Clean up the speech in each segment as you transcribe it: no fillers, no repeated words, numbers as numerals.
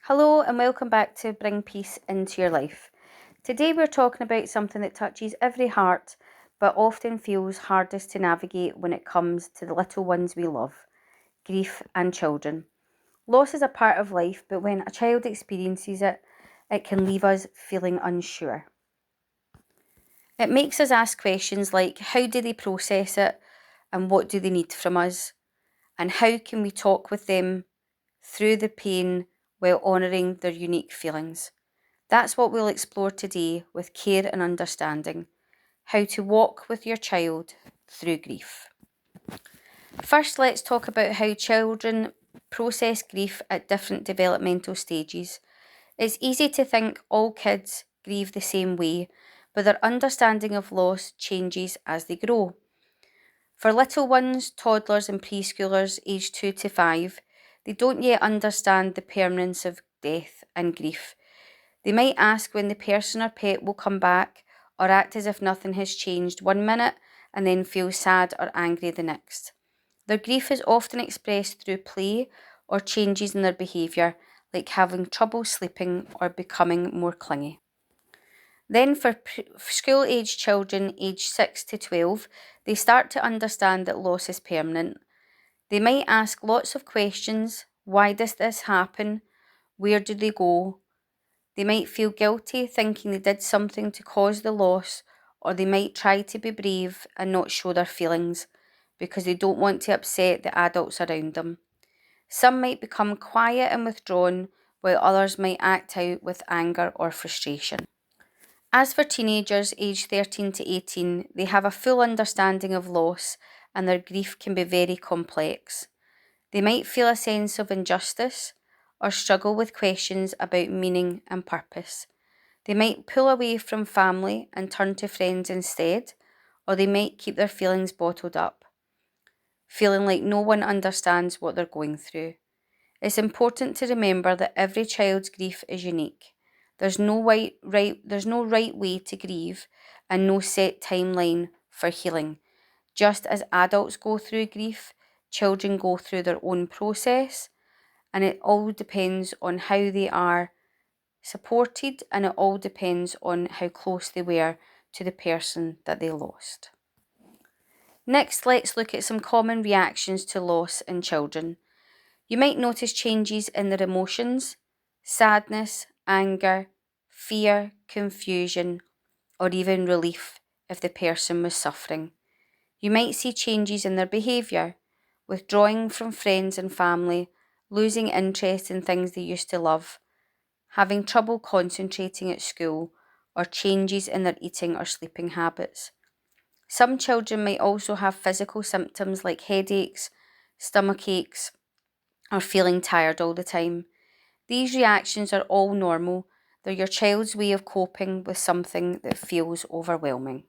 Hello and welcome back to Bring Peace into Your Life. Today we're talking about something that touches every heart but often feels hardest to navigate when it comes to the little ones we love, grief and children. Loss is a part of life, but when a child experiences it, it can leave us feeling unsure. It makes us ask questions like how do they process it and what do they need from us? And how can we talk with them through the pain while honouring their unique feelings? That's what we'll explore today with care and understanding. How to walk with your child through grief. First, let's talk about how children process grief at different developmental stages. It's easy to think all kids grieve the same way, but their understanding of loss changes as they grow. For little ones, toddlers, and preschoolers aged 2 to 5, they don't yet understand the permanence of death and grief. They might ask when the person or pet will come back, or act as if nothing has changed one minute and then feel sad or angry the next. Their grief is often expressed through play or changes in their behaviour, like having trouble sleeping or becoming more clingy. Then, for school age children aged 6 to 12, they start to understand that loss is permanent. They might ask lots of questions: why does this happen? Where do they go? They might feel guilty thinking they did something to cause the loss, or they might try to be brave and not show their feelings because they don't want to upset the adults around them. Some might become quiet and withdrawn, while others might act out with anger or frustration. As for teenagers aged 13 to 18, they have a full understanding of loss and their grief can be very complex. They might feel a sense of injustice or struggle with questions about meaning and purpose. They might pull away from family and turn to friends instead, or they might keep their feelings bottled up, feeling like no one understands what they're going through. It's important to remember that every child's grief is unique. There's no right way to grieve and no set timeline for healing. Just as adults go through grief, children go through their own process, and it all depends on how they are supported, and it all depends on how close they were to the person that they lost. Next, let's look at some common reactions to loss in children. You might notice changes in their emotions: sadness, anger, fear, confusion, or even relief if the person was suffering. You might see changes in their behaviour: withdrawing from friends and family, losing interest in things they used to love, having trouble concentrating at school, or changes in their eating or sleeping habits. Some children might also have physical symptoms like headaches, stomach aches, or feeling tired all the time. These reactions are all normal. They're your child's way of coping with something that feels overwhelming.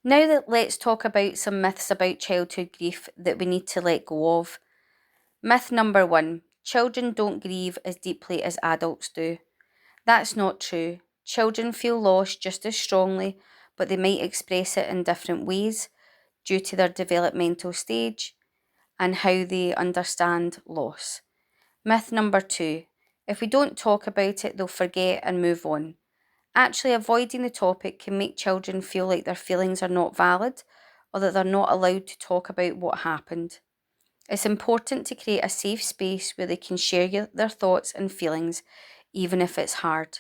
Now let's talk about some myths about childhood grief that we need to let go of. Myth number 1: children don't grieve as deeply as adults do. That's not true. Children feel loss just as strongly, but they might express it in different ways due to their developmental stage and how they understand loss. Myth number 2: if we don't talk about it, they'll forget and move on. Actually, avoiding the topic can make children feel like their feelings are not valid or that they're not allowed to talk about what happened. It's important to create a safe space where they can share their thoughts and feelings, even if it's hard.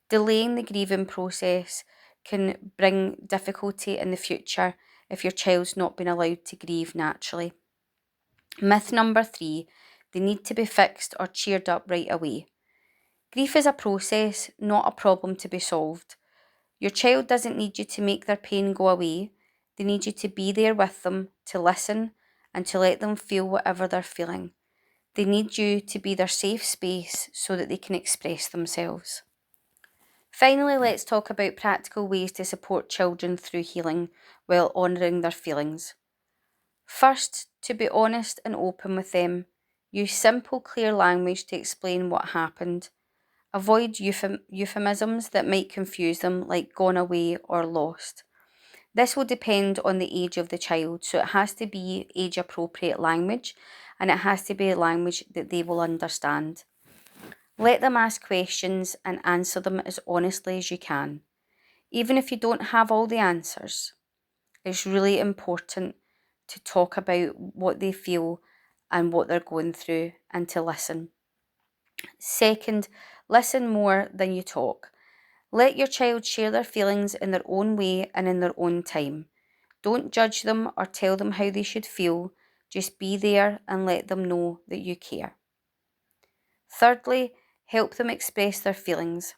Delaying the grieving process can bring difficulty in the future if your child's not been allowed to grieve naturally. Myth number 3: they need to be fixed or cheered up right away. Grief is a process, not a problem to be solved. Your child doesn't need you to make their pain go away. They need you to be there with them, to listen, and to let them feel whatever they're feeling. They need you to be their safe space so that they can express themselves. Finally, let's talk about practical ways to support children through healing while honouring their feelings. First, to be honest and open with them. Use simple, clear language to explain what happened. Avoid euphemisms that might confuse them, like gone away or lost. This will depend on the age of the child, so it has to be age-appropriate language, and it has to be language that they will understand. Let them ask questions and answer them as honestly as you can. Even if you don't have all the answers, it's really important to talk about what they feel and what they're going through and to listen. Second, listen more than you talk. Let your child share their feelings in their own way and in their own time. Don't judge them or tell them how they should feel. Just be there and let them know that you care. Thirdly, help them express their feelings.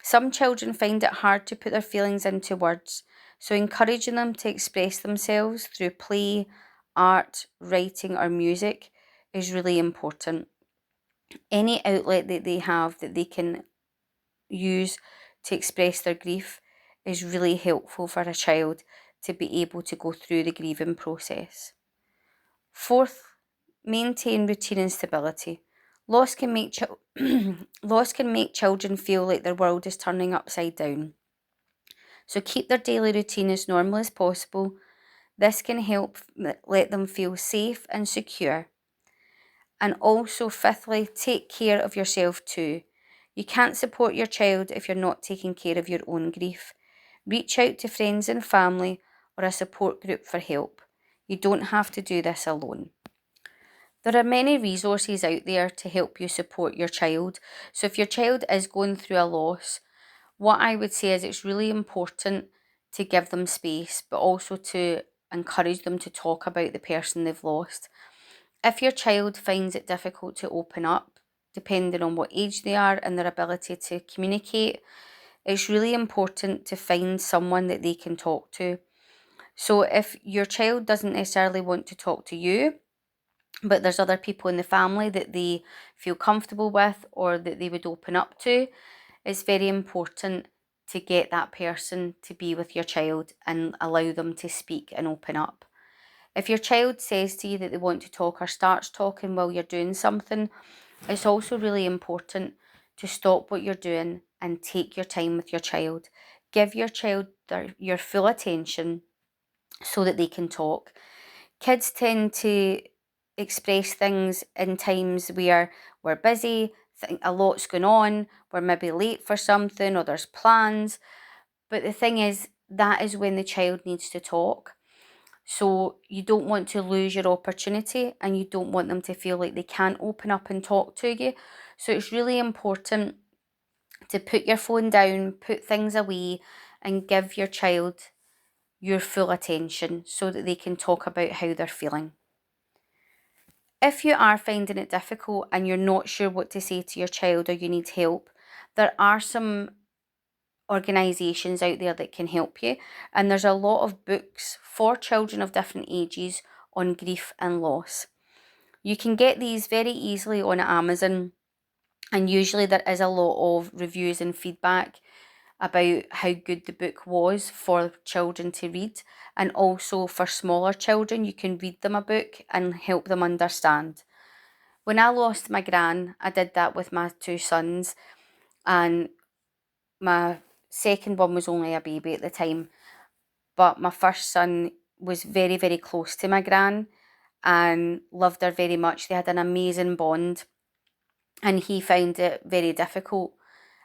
Some children find it hard to put their feelings into words, so encouraging them to express themselves through play, art, writing, or music is really important. Any outlet that they have that they can use to express their grief is really helpful for a child to be able to go through the grieving process. Fourth, maintain routine and stability. Loss can make loss can make children feel like their world is turning upside down. So keep their daily routine as normal as possible. This can help let them feel safe and secure. And also, fifthly, take care of yourself too. You can't support your child if you're not taking care of your own grief. Reach out to friends and family or a support group for help. You don't have to do this alone. There are many resources out there to help you support your child. So if your child is going through a loss, what I would say is it's really important to give them space, but also to encourage them to talk about the person they've lost. If your child finds it difficult to open up, depending on what age they are and their ability to communicate, it's really important to find someone that they can talk to. So if your child doesn't necessarily want to talk to you, but there's other people in the family that they feel comfortable with or that they would open up to, it's very important to get that person to be with your child and allow them to speak and open up. If your child says to you that they want to talk or starts talking while you're doing something, it's also really important to stop what you're doing and take your time with your child. Give your child your full attention so that they can talk. Kids tend to express things in times where we're busy, a lot's going on, we're maybe late for something or there's plans. But the thing is, that is when the child needs to talk. So you don't want to lose your opportunity and you don't want them to feel like they can't open up and talk to you. So it's really important to put your phone down, put things away, and give your child your full attention so that they can talk about how they're feeling. If you are finding it difficult and you're not sure what to say to your child or you need help, there are some organisations out there that can help you, and there's a lot of books for children of different ages on grief and loss. You can get these very easily on Amazon, and usually there is a lot of reviews and feedback about how good the book was for children to read, and also for smaller children you can read them a book and help them understand. When I lost my gran, I did that with my two sons, and my second one was only a baby at the time, but my first son was very, very close to my gran and loved her very much. They had an amazing bond, and he found it very difficult.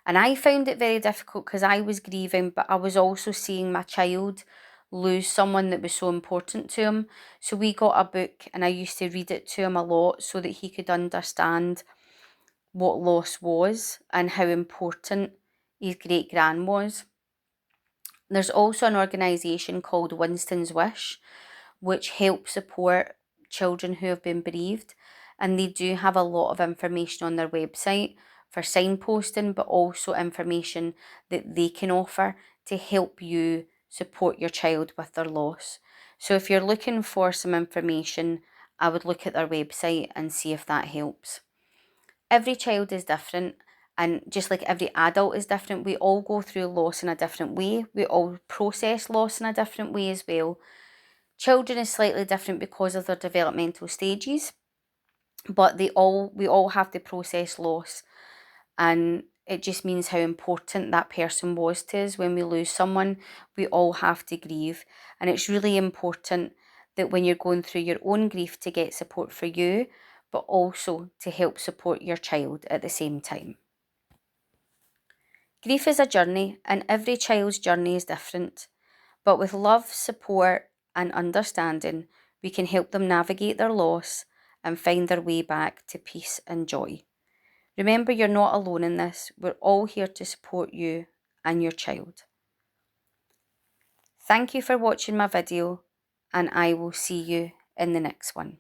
And I found it very difficult because I was grieving, but I was also seeing my child lose someone that was so important to him. So we got a book and I used to read it to him a lot so that he could understand what loss was and how important his great gran was. There's also an organisation called Winston's Wish, which helps support children who have been bereaved, and they do have a lot of information on their website for signposting, but also information that they can offer to help you support your child with their loss. So if you're looking for some information, I would look at their website and see if that helps. Every child is different, and just like every adult is different, we all go through loss in a different way. We all process loss in a different way as well. Children is slightly different because of their developmental stages, but we all have to process loss, and it just means how important that person was to us. When we lose someone, we all have to grieve, and it's really important that when you're going through your own grief to get support for you, but also to help support your child at the same time. Grief is a journey, and every child's journey is different. But with love, support, and understanding, we can help them navigate their loss and find their way back to peace and joy. Remember, you're not alone in this. We're all here to support you and your child. Thank you for watching my video, and I will see you in the next one.